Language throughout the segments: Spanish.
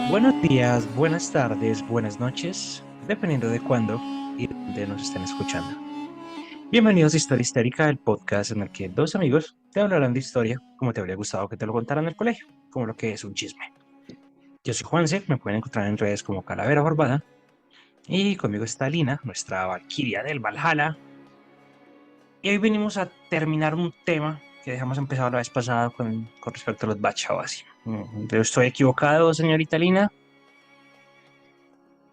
Buenos días, buenas tardes, buenas noches, dependiendo de cuándo y dónde nos estén escuchando. Bienvenidos a Historia Histérica, el podcast en el que dos amigos te hablarán de historia como te habría gustado que te lo contaran en el colegio, como lo que es un chisme. Yo soy Juanse, me pueden encontrar en redes como Calavera Barbada, y conmigo está Lina, nuestra Valquiria del Valhalla. Y hoy venimos a terminar un tema que dejamos empezado la vez pasada con respecto a los Bachabasi. ¿Pero estoy equivocado, señorita Lina?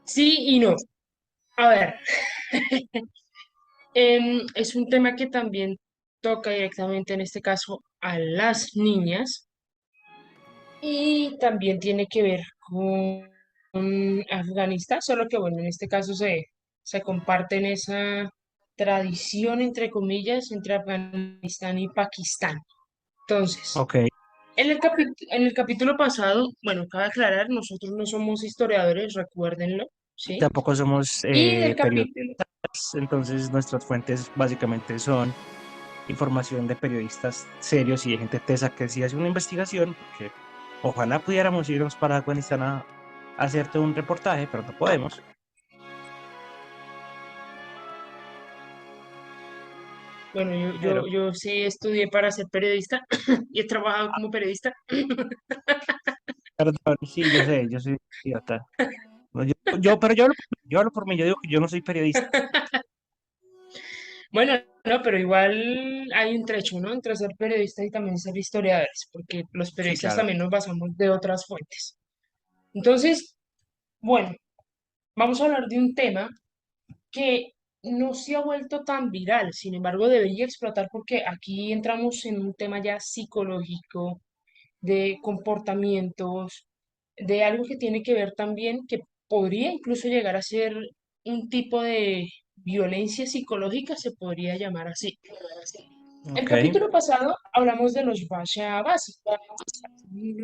Sí y no. A ver, es un tema que también toca directamente, en este caso, a las niñas y también tiene que ver con Afganistán, solo que bueno, en este caso se comparten esa tradición, entre comillas, entre Afganistán y Pakistán. Entonces, Ok, en el capítulo pasado, bueno, cabe aclarar, nosotros no somos historiadores, recuérdenlo, y ¿sí? tampoco somos Y del periodistas, capítulo, entonces nuestras fuentes básicamente son información de periodistas serios y de gente tesa que sí hace una investigación, porque ojalá pudiéramos irnos para Afganistán a hacerte un reportaje, pero no podemos. bueno, Pero, yo sí estudié para ser periodista y he trabajado como periodista. perdón, sí, yo soy idiota. No, pero yo hablo por mí, yo digo que yo no soy periodista. Bueno, no, pero igual hay un trecho, ¿no? Entre ser periodista y también ser historiadores, porque los Sí, periodistas claro. también nos basamos de otras fuentes. Entonces, bueno, vamos a hablar de un tema que no se ha vuelto tan viral, sin embargo, debería explotar porque aquí entramos en un tema ya psicológico, de comportamientos, de algo que tiene que ver también, que podría incluso llegar a ser un tipo de violencia psicológica, se podría llamar así. El Ok, capítulo pasado hablamos de los Basha básicos.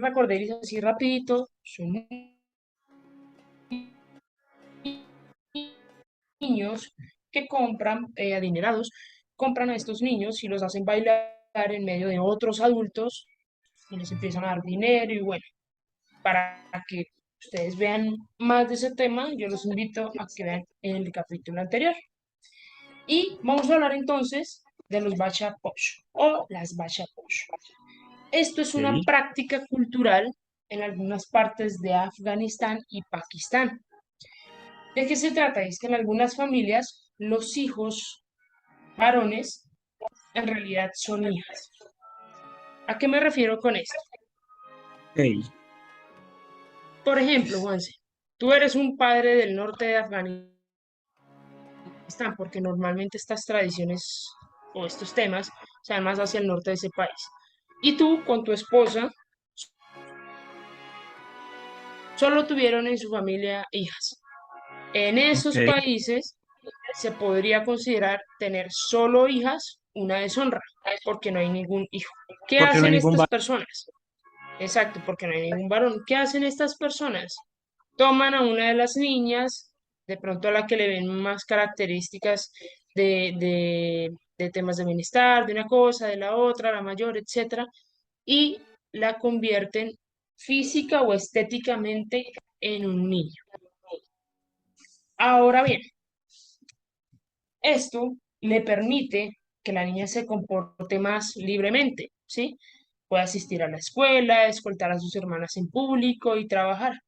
Recordéis así rapidito, son niños que compran, adinerados, compran a estos niños y los hacen bailar en medio de otros adultos y les empiezan a dar dinero y bueno, para que ustedes vean más de ese tema, yo los invito a que vean el capítulo anterior. Y vamos a hablar entonces de los bachaposh o las bachaposh. Esto es una ok, práctica cultural en algunas partes de Afganistán y Pakistán. ¿De qué se trata? Es que en algunas familias los hijos varones en realidad son hijas. ¿A qué me refiero con esto? ok. Por ejemplo, Juanse, tú eres un padre del norte de Afganistán porque normalmente estas tradiciones o estos temas se dan más hacia el norte de ese país. Y tú con tu esposa solo tuvieron en su familia hijas. En Ok, esos países se podría considerar tener solo hijas una deshonra, porque no hay ningún hijo. ¿Qué porque no hay hacen ningún estas bar. personas? Exacto, porque no hay ningún varón. ¿Qué hacen estas personas? Toman a una de las niñas, de pronto a la que le ven más características de temas de bienestar, de una cosa, de la otra, la mayor, etcétera, y la convierten física o estéticamente en un niño. Ahora bien, esto le permite que la niña se comporte más libremente, ¿sí? Puede asistir a la escuela, escoltar a sus hermanas en público y trabajar.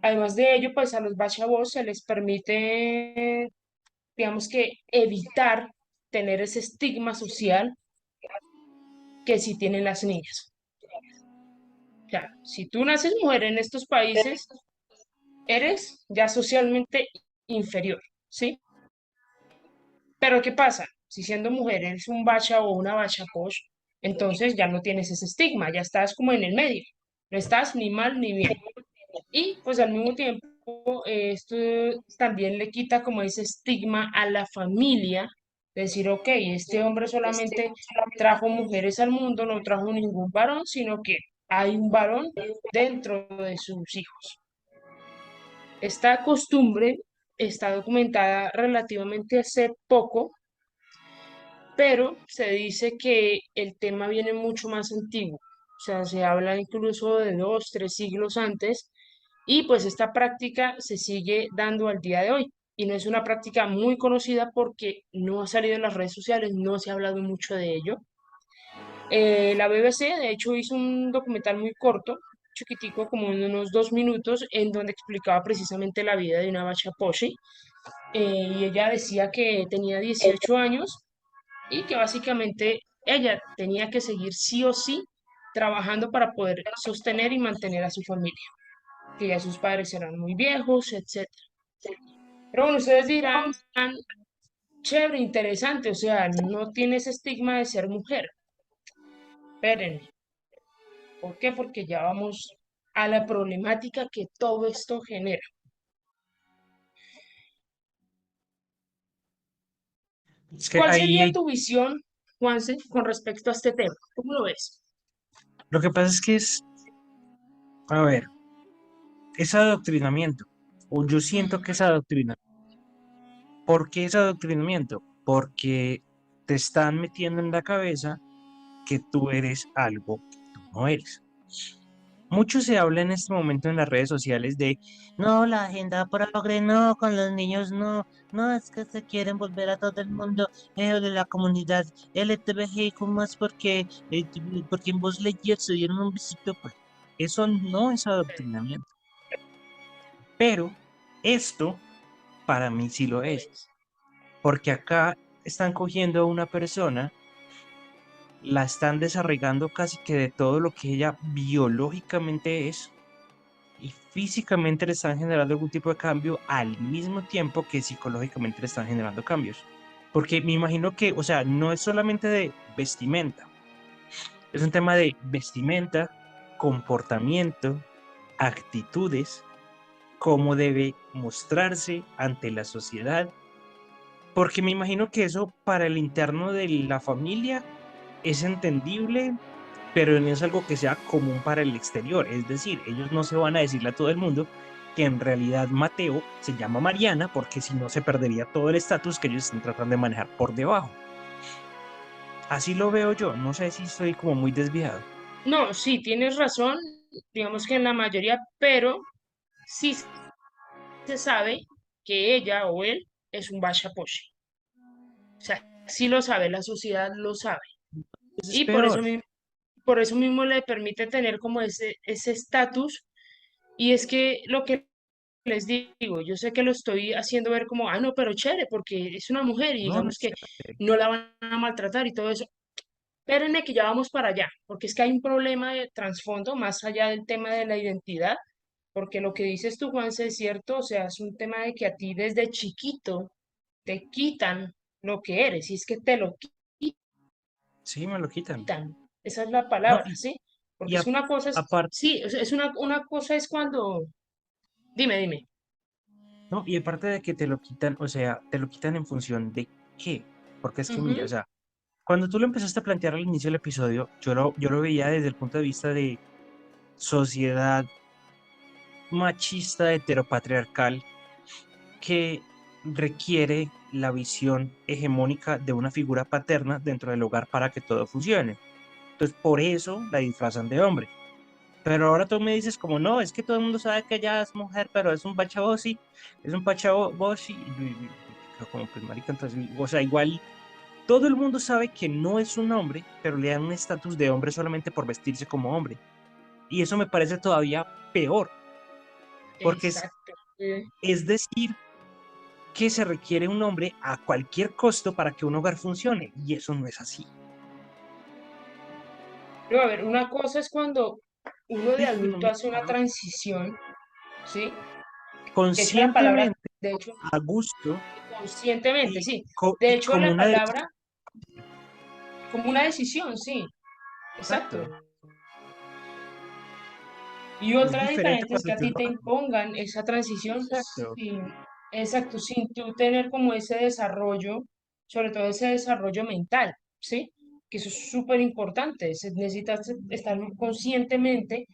Además de ello, pues a los bachabos se les permite, digamos que, evitar tener ese estigma social que sí tienen las niñas. O sea, si tú naces mujer en estos países, eres ya socialmente inferior, ¿sí? Pero ¿qué pasa? Si siendo mujer eres un bacha o una bacha posh, entonces ya no tienes ese estigma, ya estás como en el medio, no estás ni mal ni bien. Y pues al mismo tiempo esto también le quita como ese estigma a la familia Decir, ok, este hombre solamente trajo mujeres al mundo, no trajo ningún varón, sino que hay un varón dentro de sus hijos. Esta costumbre está documentada relativamente hace poco, pero se dice que el tema viene mucho más antiguo. O sea, se habla incluso de 2, 3 siglos antes, y pues esta práctica se sigue dando al día de hoy. Y no es una práctica muy conocida porque no ha salido en las redes sociales, no se ha hablado mucho de ello. La BBC, de hecho, hizo un documental muy corto, chiquitico, como de unos 2 minutos, en donde explicaba precisamente la vida de una Bachaposhi. Y ella decía que tenía 18 años y que básicamente ella tenía que seguir sí o sí trabajando para poder sostener y mantener a su familia, que ya sus padres eran muy viejos, etcétera. Pero bueno, ustedes dirán, chévere, interesante, o sea, no tiene ese estigma de ser mujer. Espérenme, ¿por qué? Porque ya vamos a la problemática que todo esto genera. Es que ¿Cuál ahí sería tu visión, Juanse, con respecto a este tema? ¿Cómo lo ves? lo que pasa es que a ver, es adoctrinamiento, o yo siento que es adoctrinamiento. ¿Por qué es adoctrinamiento? Porque te están metiendo en la cabeza que tú eres algo que tú no eres. Mucho se habla en este momento en las redes sociales de, no, la agenda progre, no, con los niños, no, no, es que se quieren volver a todo el mundo de la comunidad LGBTQ más porque en Voz Lightyear se dieron un besito, pues eso no es adoctrinamiento. Pero esto para mí sí lo es, porque acá están cogiendo a una persona, la están desarraigando casi que de todo lo que ella biológicamente es y físicamente le están generando algún tipo de cambio al mismo tiempo que psicológicamente le están generando cambios. Porque me imagino que, o sea, no es solamente de vestimenta, es un tema de vestimenta, comportamiento, actitudes, cómo debe mostrarse ante la sociedad, porque me imagino que eso para el interno de la familia es entendible, pero no es algo que sea común para el exterior. Es decir, ellos no se van a decirle a todo el mundo que en realidad Mateo se llama Mariana, porque si no se perdería todo el estatus que ellos están tratando de manejar por debajo. Así lo veo yo, no sé si estoy como muy desviado. No, sí, tienes razón, digamos que en la mayoría, pero sí se sabe que ella o él es un Bashaposhi. O sea, sí lo sabe, la sociedad lo sabe. Eso es Y por eso, peor, por eso mismo le permite tener como ese estatus. Y es que lo que les digo, yo sé que lo estoy haciendo ver como, ah, no, pero chévere, porque es una mujer y no, no digamos es que chévere. no la van a maltratar y todo eso. Espérenme que ya vamos para allá, porque es que hay un problema de trasfondo más allá del tema de la identidad, porque lo que dices tú, Juanse, es cierto, o sea, es un tema de que a ti desde chiquito te quitan lo que eres, y es que te lo Sí, me lo quitan. quitan, esa es la No, palabra, ¿sí? y Porque es una cosa, aparte, sí, o sea, es una cosa es cuando, dime, no, y aparte de que te lo quitan, o sea, te lo quitan en función de qué. Porque es que mira, o ujú, sea, cuando tú lo empezaste a plantear al inicio del episodio, yo lo veía desde el punto de vista de sociedad machista heteropatriarcal que requiere la visión hegemónica de una figura paterna dentro del hogar para que todo funcione. Entonces, por eso la disfrazan de hombre. Pero ahora tú me dices como, no, es que todo el mundo sabe que ella es mujer, pero es un bachabosi, es un bachabosi, y yo creo como, pues marica, entonces, o sea, igual todo el mundo sabe que no es un hombre, pero le dan un estatus de hombre solamente por vestirse como hombre. Y eso me parece todavía peor, porque exacto. es decir que se requiere un hombre a cualquier costo para que un hogar funcione, y eso no es así. Pero a ver, una cosa es cuando uno de Sí, no adulto me hace una paro. transición, ¿sí? De hecho, la palabra, Conscientemente, de hecho, a gusto conscientemente, y, sí. De y hecho, como la una palabra, decisión. como una decisión, sí. Exacto. Exacto. Y Es otra diferente diferente es que cuando a yo ti lo te hago. impongan esa transición Exacto. sin, exacto, sin tú tener como ese desarrollo, sobre todo ese desarrollo mental, ¿sí? Que eso es súper importante, se necesita estar conscientemente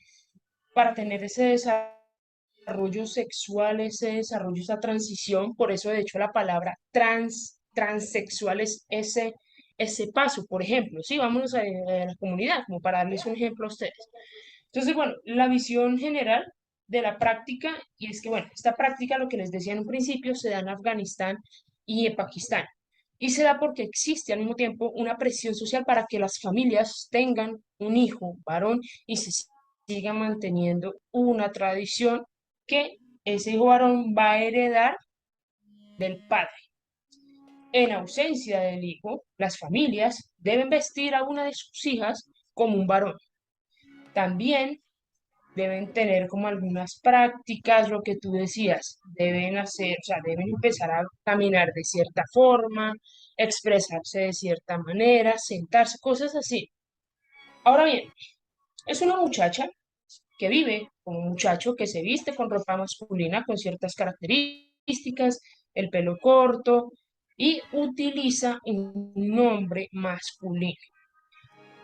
para tener ese desarrollo sexual, ese desarrollo, esa transición. Por eso, de hecho, la palabra transexual es ese paso, por ejemplo, sí, vámonos a la comunidad, como para darles un ejemplo a ustedes. Entonces, bueno, la visión general de la práctica, y es que, bueno, esta práctica, lo que les decía en un principio, se da en Afganistán y en Pakistán. Y se da porque existe al mismo tiempo una presión social para que las familias tengan un hijo varón y se siga manteniendo una tradición que ese hijo varón va a heredar del padre. En ausencia del hijo, las familias deben vestir a una de sus hijas como un varón. También deben tener como algunas prácticas, lo que tú decías, deben hacer, o sea, deben empezar a caminar de cierta forma, expresarse de cierta manera, sentarse, cosas así. Ahora bien, es una muchacha que vive como un muchacho que se viste con ropa masculina con ciertas características, el pelo corto y utiliza un nombre masculino.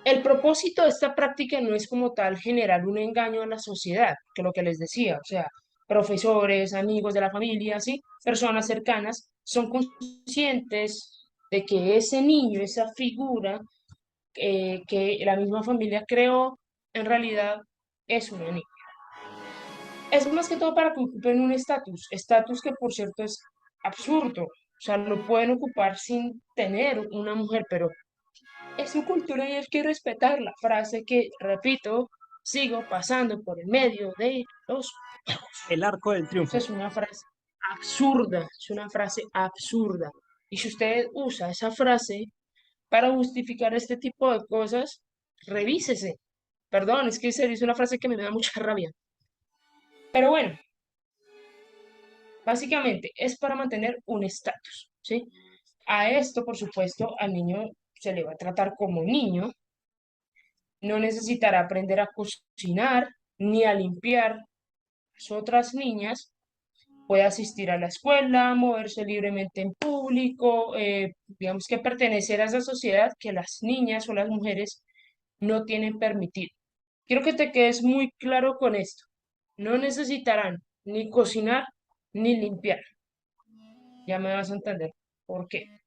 El propósito de esta práctica no es como tal generar un engaño a la sociedad, que lo que les decía, o sea, profesores, amigos de la familia, ¿sí? Personas cercanas, son conscientes de que ese niño, esa figura que la misma familia creó, en realidad es una niña. Es más que todo para que ocupen un estatus que por cierto es absurdo, o sea, lo pueden ocupar sin tener una mujer, pero es su cultura y hay que respetarla. Frase que, repito, sigo pasando por el medio de los... El arco del Esa triunfo. es una frase absurda, es una frase absurda. Y si usted usa esa frase para justificar este tipo de cosas, revísese. Perdón, es que es una frase que me da mucha rabia. Pero bueno, básicamente es para mantener un estatus, ¿sí? A esto, por supuesto, al niño se le va a tratar como niño, no necesitará aprender a cocinar ni a limpiar. Las otras niñas puede asistir a la escuela, moverse libremente en público, digamos que pertenecer a esa sociedad que las niñas o las mujeres no tienen permitido. Quiero que te quedes muy claro con esto. No necesitarán ni cocinar ni limpiar. Ya me vas a entender por qué.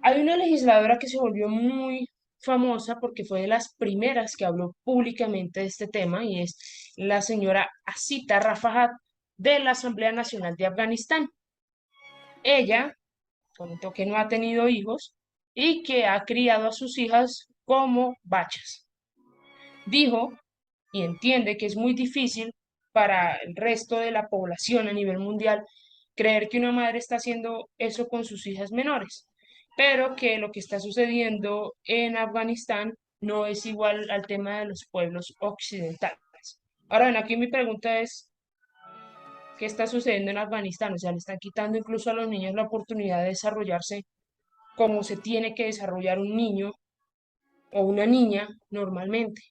Hay una legisladora que se volvió muy famosa porque fue de las primeras que habló públicamente de este tema y es la señora Asita Rafajat de la Asamblea Nacional de Afganistán. Ella comentó que no ha tenido hijos y que ha criado a sus hijas como bachas. Dijo y entiende que es muy difícil para el resto de la población a nivel mundial creer que una madre está haciendo eso con sus hijas menores, pero que lo que está sucediendo en Afganistán no es igual al tema de los pueblos occidentales. Ahora bien, aquí mi pregunta es, ¿qué está sucediendo en Afganistán? O sea, le están quitando incluso a los niños la oportunidad de desarrollarse como se tiene que desarrollar un niño o una niña normalmente.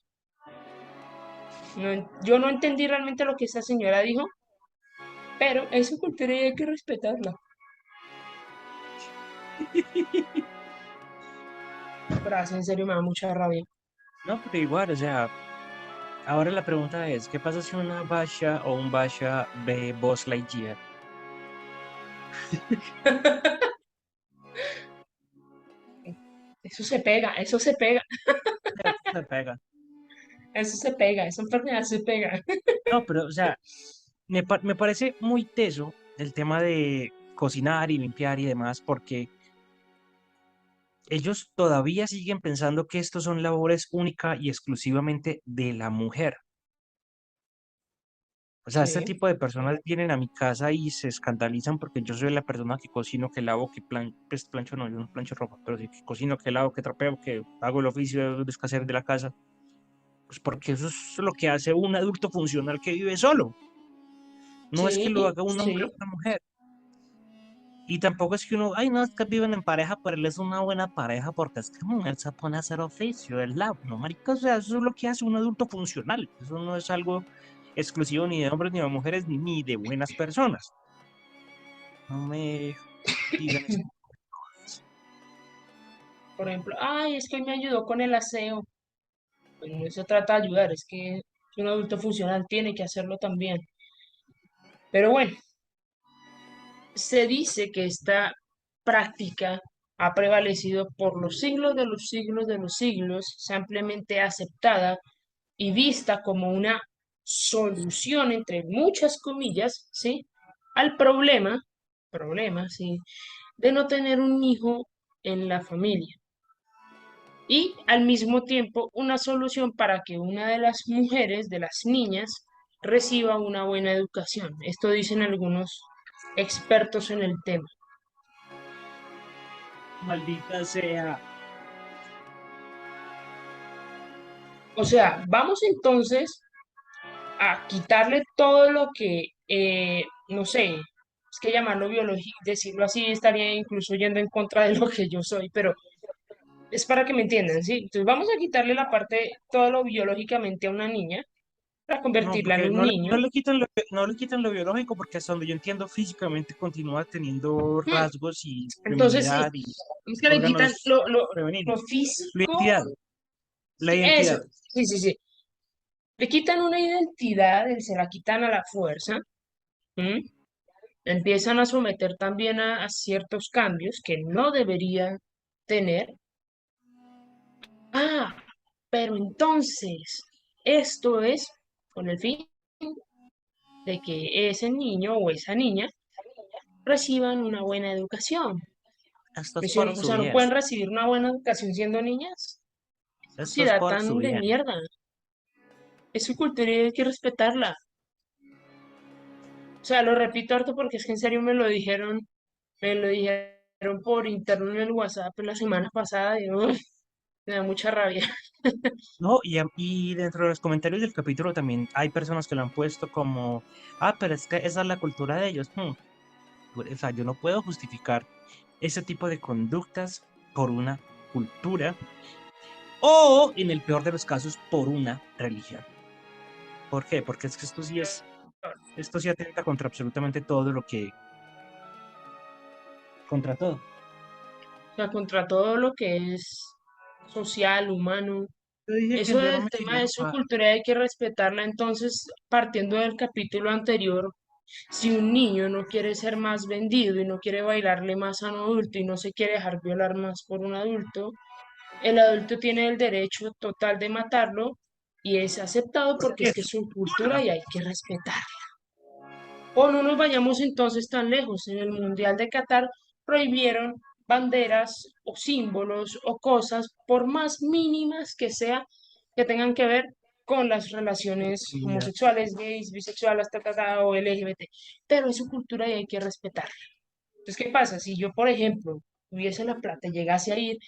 Yo no entendí realmente lo que esta señora dijo, pero es su cultura y hay que respetarla. Frase, en serio me da mucha rabia. No, pero igual, o sea, ahora la pregunta es, ¿qué pasa si una Basha o un Basha ve Buzz Lightyear? Eso se pega, eso se pega, Ya, se pega. eso se pega, esa enfermedad se pega. No, pero, o sea, me parece muy teso el tema de cocinar y limpiar y demás, porque ellos todavía siguen pensando que estos son labores única y exclusivamente de la mujer. O sea, este Sí, tipo de personas vienen a mi casa y se escandalizan porque yo soy la persona que cocino, que lavo, pues plancho no, yo no plancho ropa, pero sí que cocino, que lavo, que trapeo, que hago el oficio de descaser de la casa. Pues porque eso es lo que hace un adulto funcional que vive solo. No es que lo sí, haga un hombre o sí. una mujer. Y tampoco es que uno, ay, no, es que viven en pareja, pero él es una buena pareja porque es que él se pone a hacer oficio, el lado, no, marica, o sea, eso es lo que hace un adulto funcional. Eso no es algo exclusivo ni de hombres, ni de mujeres, ni de buenas personas. No me digan eso. Por ejemplo, ay, es que hoy me ayudó con el aseo. Pues no se trata de ayudar, es que un adulto funcional tiene que hacerlo también. Pero bueno, se dice que esta práctica ha prevalecido por los siglos de los siglos de los siglos, es ampliamente aceptada y vista como una solución, entre muchas comillas, ¿sí? Al problema, ¿sí? De no tener un hijo en la familia. Y al mismo tiempo una solución para que una de las mujeres, de las niñas, reciba una buena educación. Esto dicen algunos expertos en el tema. Maldita sea. O sea, vamos entonces a quitarle todo lo que, no sé, es que llamarlo biológico, decirlo así estaría incluso yendo en contra de lo que yo soy, pero es para que me entiendan, ¿sí? Entonces vamos a quitarle la parte, todo lo biológicamente a una niña para No, convertirla en porque un niño. no le quitan lo biológico, porque hasta donde yo entiendo físicamente continúa teniendo Hmm, rasgos y Entonces sí, feminidad y es que le quitan órganos lo femeninos. La físico, identidad, la sí, eso, identidad. sí, sí, sí. Le quitan una identidad, se la quitan a la fuerza. ¿M? Empiezan a someter también a ciertos cambios que no deberían tener. Ah, pero entonces, esto es con el fin de que ese niño o esa niña reciban una buena educación. Esto es Pues, por o su sea, no bien. pueden recibir una buena educación siendo niñas. Esto es Sociedad por su tan de bien. mierda. Es su cultura y hay que respetarla. O sea, lo repito harto porque es que en serio me lo dijeron por interno en el WhatsApp la semana pasada y uf, me da mucha rabia. No, y dentro de los comentarios del capítulo también hay personas que lo han puesto como, ah, pero es que esa es la cultura de ellos. O sea, yo no puedo justificar ese tipo de conductas por una cultura o, en el peor de los casos, por una religión. ¿Por qué? Porque es que esto sí atenta contra absolutamente todo lo que, contra todo. O sea, contra todo lo que es social, humano. Yo dije que Eso yo no del me tema quería de su enojar. cultura hay que respetarla. Entonces, partiendo del capítulo anterior, si un niño no quiere ser más vendido y no quiere bailarle más a un adulto y no se quiere dejar violar más por un adulto, el adulto tiene el derecho total de matarlo y es aceptado porque es que es su cultura y hay que respetar. O no nos vayamos entonces tan lejos. En el Mundial de Qatar prohibieron banderas o símbolos o cosas, por más mínimas que sea, que tengan que ver con las relaciones Mira, homosexuales, gays, bisexuales, o LGBT. Pero es su cultura y hay que respetarla. Entonces, ¿qué pasa? Si yo, por ejemplo, tuviese la plata y llegase a ir,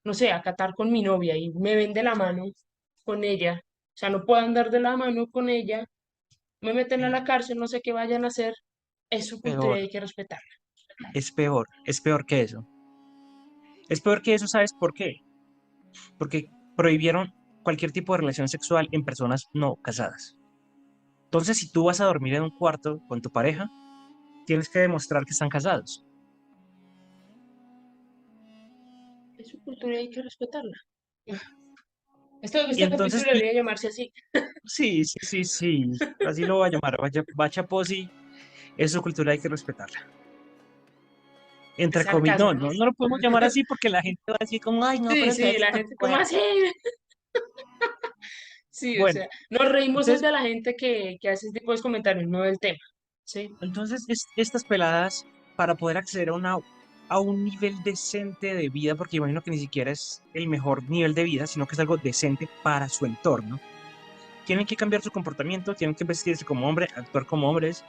no sé, a Qatar con mi novia y me ven de la mano con ella, o sea, no puedo andar de la mano con ella, me meten a la cárcel, no sé qué vayan a hacer, es su cultura y peor, hay que respetarla. es peor que eso. Es peor que eso, ¿sabes por qué? Porque prohibieron cualquier tipo de relación sexual en personas no casadas. Entonces, si tú vas a dormir en un cuarto con tu pareja, tienes que demostrar que están casados. Es su cultura y hay que respetarla. Y Este entonces, capítulo debería llamarse así. sí, sí, sí, sí, así lo voy a llamar, Bacha Posi, es su cultura, hay que respetarla. Es Entre comillas, sarcasmo, no, ¿no? no, no lo podemos llamar así porque la gente va a decir como, ay, no, pero Sí, sí, entonces la está gente, ¿cómo así? fuerte. Sí, o Bueno, sea, nos reímos es entonces, de la gente que hace este tipo de comentarios, no del tema. Sí, estas peladas, para poder acceder a un nivel decente de vida, porque imagino que ni siquiera es el mejor nivel de vida, sino que es algo decente para su entorno, tienen que cambiar su comportamiento, tienen que vestirse como hombre, actuar como hombres,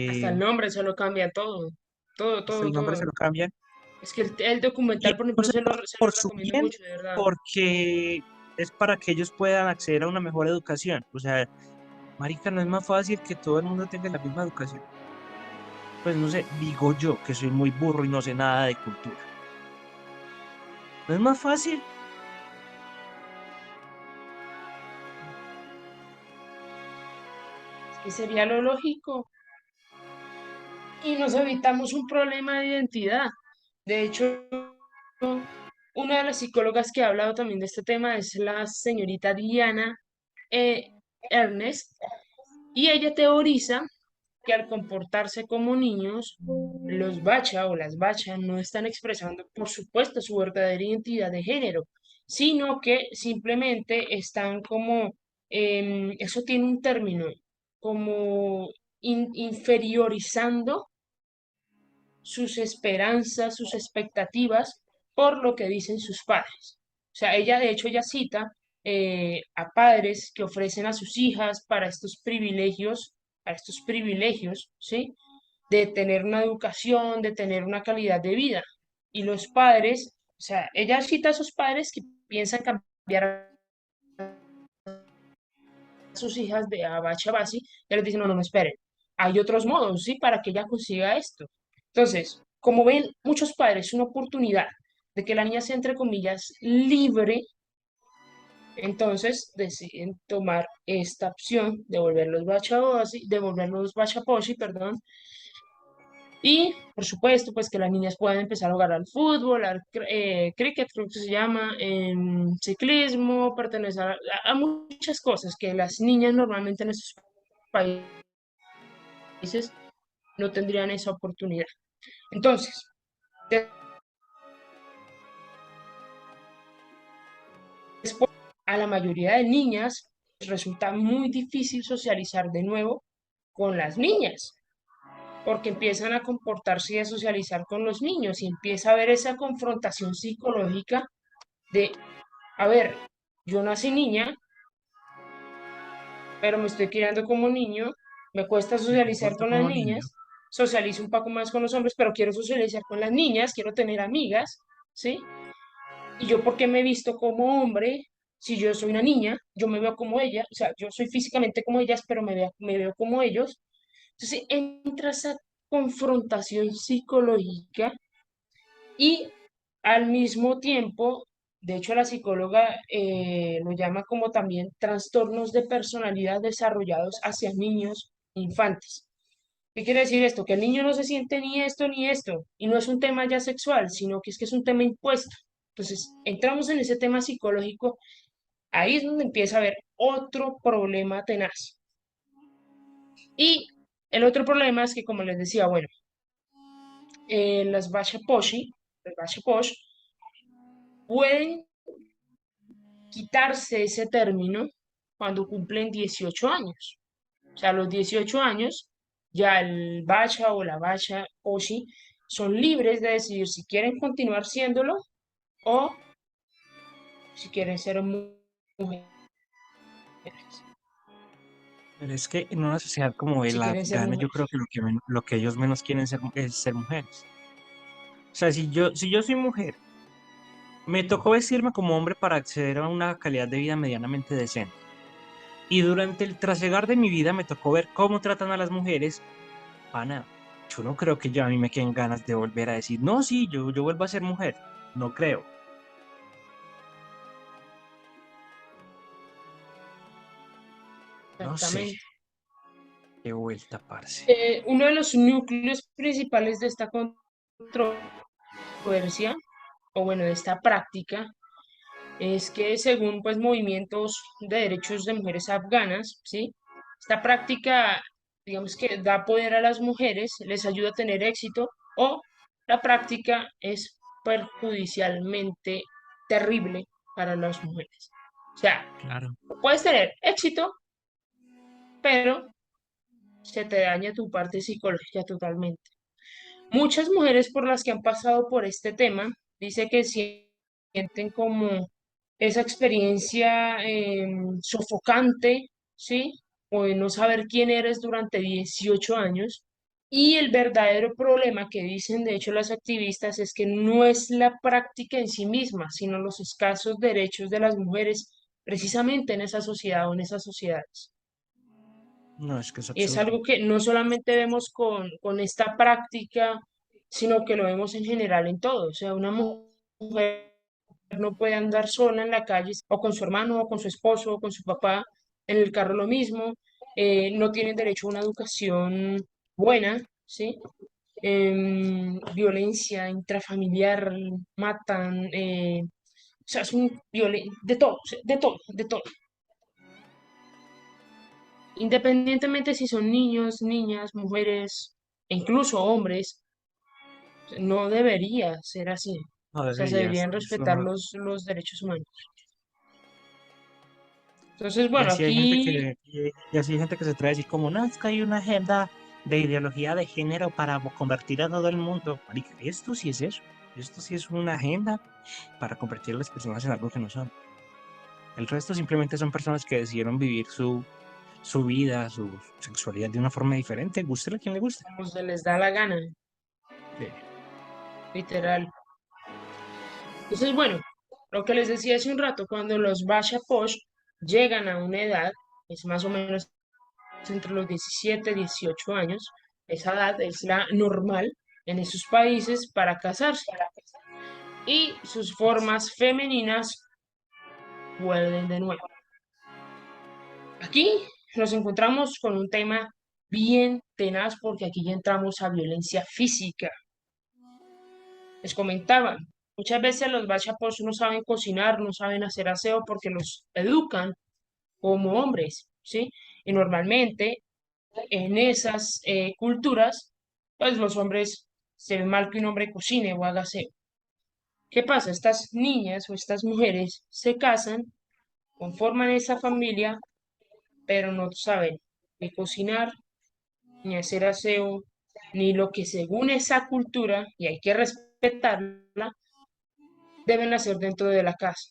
hasta eh, el nombre se lo cambia todo. Todo, hasta todo, el nombre todo. se lo cambian. Es que el Y documental, por no ejemplo, se se lo por su recomiendo bien, mucho, de verdad. porque es para que ellos puedan acceder a una mejor educación. O sea, marica, no es más fácil que todo el mundo tenga la misma educación. Pues no sé, digo yo que soy muy burro y no sé nada de cultura. ¿No es más fácil? Es que sería lo lógico. Y nos evitamos un problema de identidad. De hecho, una de las psicólogas que ha hablado también de este tema es la señorita Diana eh, Ernest, y ella teoriza que al comportarse como niños, los bacha o las bacha no están expresando, por supuesto, su verdadera identidad de género, sino que simplemente están como, eso tiene un término, como inferiorizando sus esperanzas, sus expectativas por lo que dicen sus padres. O sea, ella de hecho ella cita a padres que ofrecen a sus hijas para estos privilegios, ¿sí? De tener una educación, de tener una calidad de vida. Y los padres, o sea, ella cita a esos padres que piensan cambiar a sus hijas de abacha a basi, y les dicen, no, no, no, esperen, hay otros modos, ¿sí? Para que ella consiga esto. Entonces, como ven muchos padres una oportunidad de que la niña sea, entre comillas, libre, entonces deciden tomar esta opción de volverlos bachabosi, de volverlos bachaposhi, perdón, y por supuesto, pues que las niñas puedan empezar a jugar al fútbol, al cricket, creo que se llama, ciclismo, pertenecer a muchas cosas que las niñas normalmente en estos países no tendrían esa oportunidad. Entonces, después, a la mayoría de niñas les resulta muy difícil socializar de nuevo con las niñas, porque empiezan a comportarse y a socializar con los niños y empieza a haber esa confrontación psicológica de, a ver, yo nací niña, pero me estoy criando como niño, me cuesta Me socializar comporto con las como niño. niñas, socializo un poco más con los hombres, pero quiero socializar con las niñas, quiero tener amigas, ¿sí? Y yo, ¿por qué me he visto como hombre? Si yo soy una niña, yo me veo como ella, o sea, yo soy físicamente como ellas, pero me veo como ellos. Entonces entra esa confrontación psicológica y al mismo tiempo, de hecho la psicóloga lo llama como también trastornos de personalidad desarrollados hacia niños infantes. ¿Qué quiere decir esto? Que el niño no se siente ni esto, y no es un tema ya sexual, sino que es un tema impuesto. Entonces, entramos en ese tema psicológico, ahí es donde empieza a haber otro problema tenaz. Y el otro problema es que, como les decía, bueno, las Bashaposhi, los Bashaposh, pueden quitarse ese término cuando cumplen 18 años. O sea, a los 18 años, ya el Bacha o la Bacha Poshi son libres de decidir si quieren continuar siéndolo o si quieren ser mujeres, Pero es que en una sociedad como si la quieren ser afgana, yo mujeres. creo que lo que ellos menos quieren es ser mujeres. O sea, si yo soy mujer, me tocó vestirme como hombre para acceder a una calidad de vida medianamente decente. Y durante el trasegar de mi vida me tocó ver cómo tratan a las mujeres. Pana, yo no creo que ya a mí me queden ganas de volver a decir, no, sí, yo vuelvo a ser mujer. No creo. No sé, Exactamente. qué vuelta, parce. Uno de los núcleos principales de esta controversia, o bueno, de esta práctica, es que según pues movimientos de derechos de mujeres afganas, ¿sí? Esta práctica, digamos que da poder a las mujeres, les ayuda a tener éxito, o la práctica es perjudicialmente terrible para las mujeres. O sea, Claro. puedes tener éxito, pero se te daña tu parte psicológica totalmente. Muchas mujeres por las que han pasado por este tema, dice que sienten como esa experiencia sofocante, ¿sí? O de no saber quién eres durante 18 años. Y el verdadero problema que dicen, de hecho, las activistas es que no es la práctica en sí misma, sino los escasos derechos de las mujeres precisamente en esa sociedad o en esas sociedades. No, es que es Y es absurdo. algo que no solamente vemos con esta práctica, sino que lo vemos en general en todo. O sea, una mujer no puede andar sola en la calle o con su hermano o con su esposo o con su papá, en el carro lo mismo, no tienen derecho a una educación buena, ¿sí? violencia intrafamiliar, matan, o sea, es un de todo, o sea, de todo, de todo. Independientemente si son niños, niñas, mujeres, e incluso hombres, no debería ser así. No O sea, se deberías. deberían Eso respetar no- los derechos humanos. Entonces, Y bueno, así hay gente aquí y así hay gente que se trae a decir como, no, es que hay una agenda de ideología de género para convertir a todo el mundo. Marica, esto sí es eso. Esto sí es una agenda para convertir a las personas en algo que no son. El resto simplemente son personas que decidieron vivir su vida, su sexualidad de una forma diferente, guste a quien le guste. como se les da la gana, Sí. literal. Entonces, bueno, lo que les decía hace un rato, cuando los Basha Posh llegan a una edad, es más o menos entre los 17 y 18 años, esa edad es la normal en esos países para casarse. Y sus formas femeninas vuelven de nuevo. Aquí nos encontramos con un tema bien tenaz porque aquí ya entramos a violencia física. Les comentaba, muchas veces los bachapos no saben cocinar, no saben hacer aseo porque los educan como hombres, ¿sí? Y normalmente en esas culturas, pues los hombres se ven mal que un hombre cocine o haga aseo. ¿Qué pasa? Estas niñas o estas mujeres se casan, conforman esa familia, pero no saben ni cocinar, ni hacer aseo, ni lo que según esa cultura, y hay que respetarla, deben hacer dentro de la casa.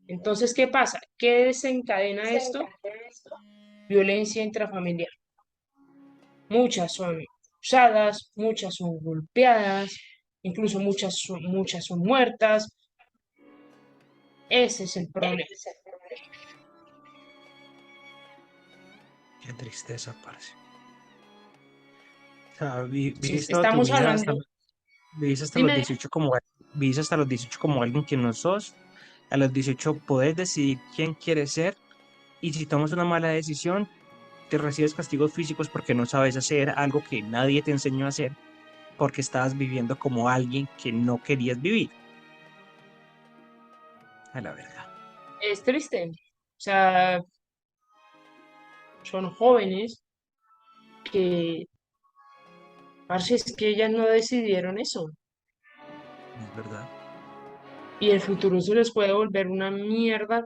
Entonces, ¿qué pasa? ¿Qué desencadena esto? Violencia intrafamiliar. Muchas son usadas, muchas son golpeadas, incluso muchas son muertas. Ese es el problema. Qué tristeza, parce. O sea, Si viviste toda tu estamos vida hablando, viviste hasta los dime, 18 viviste hasta los 18 como alguien que no sos. A los 18 podés decidir quién quieres ser. Y si tomas una mala decisión, te recibes castigos físicos porque no sabes hacer algo que nadie te enseñó a hacer, porque estabas viviendo como alguien que no querías vivir. A la verga. es triste. O sea, son jóvenes que, parce, es que ellas no decidieron eso. Es verdad. Y el futuro se les puede volver una mierda,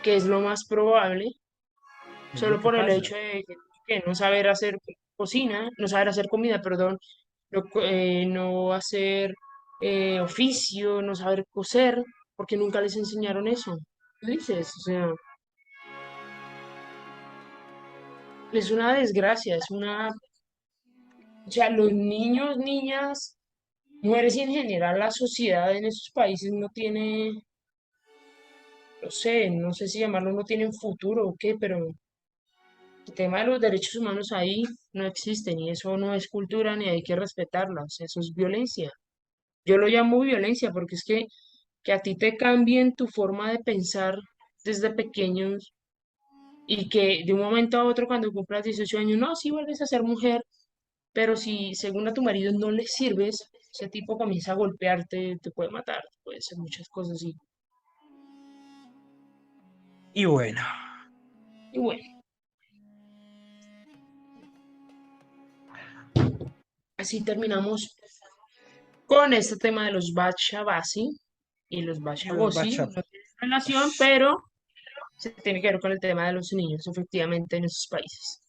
que es lo más probable, Es lo solo que por el pasa. hecho de que no saber hacer cocina, no saber hacer comida, perdón, no hacer oficio, no saber coser, porque nunca les enseñaron eso. ¿Qué dices? O sea, es una desgracia, o sea, los niños, niñas, mujeres y en general la sociedad en esos países no tiene, no sé si llamarlo no tienen futuro o qué, pero el tema de los derechos humanos ahí no existen y eso no es cultura ni hay que respetarlas, eso es violencia. Yo lo llamo violencia porque es que a ti te cambien tu forma de pensar desde pequeños y que de un momento a otro cuando cumplas 18 años, no, sí vuelves a ser mujer, pero si según a tu marido no le sirves, ese tipo comienza a golpearte, te puede matar, puede ser muchas cosas así. Y bueno, Y bueno, así terminamos con este tema de los Batshabasi y los los Batshabosi. bachap. No tiene relación, pero se tiene que ver con el tema de los niños, efectivamente, en esos países.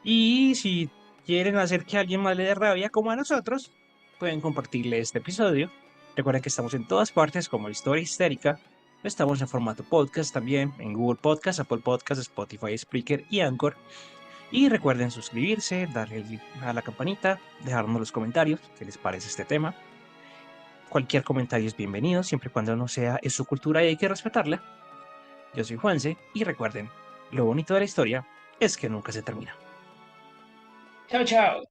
Y si quieren hacer que alguien más le dé rabia como a nosotros, pueden compartirle este episodio. Recuerden que estamos en todas partes como Historia Histérica. Estamos en formato podcast también, en Google Podcast, Apple Podcast, Spotify, Spreaker y Anchor. Y recuerden suscribirse, darle a la campanita, dejarnos los comentarios, qué les parece este tema. Cualquier comentario es bienvenido, siempre y cuando no sea es su cultura y hay que respetarla. Yo soy Juanse y recuerden, lo bonito de la historia es que nunca se termina. Chao, chao.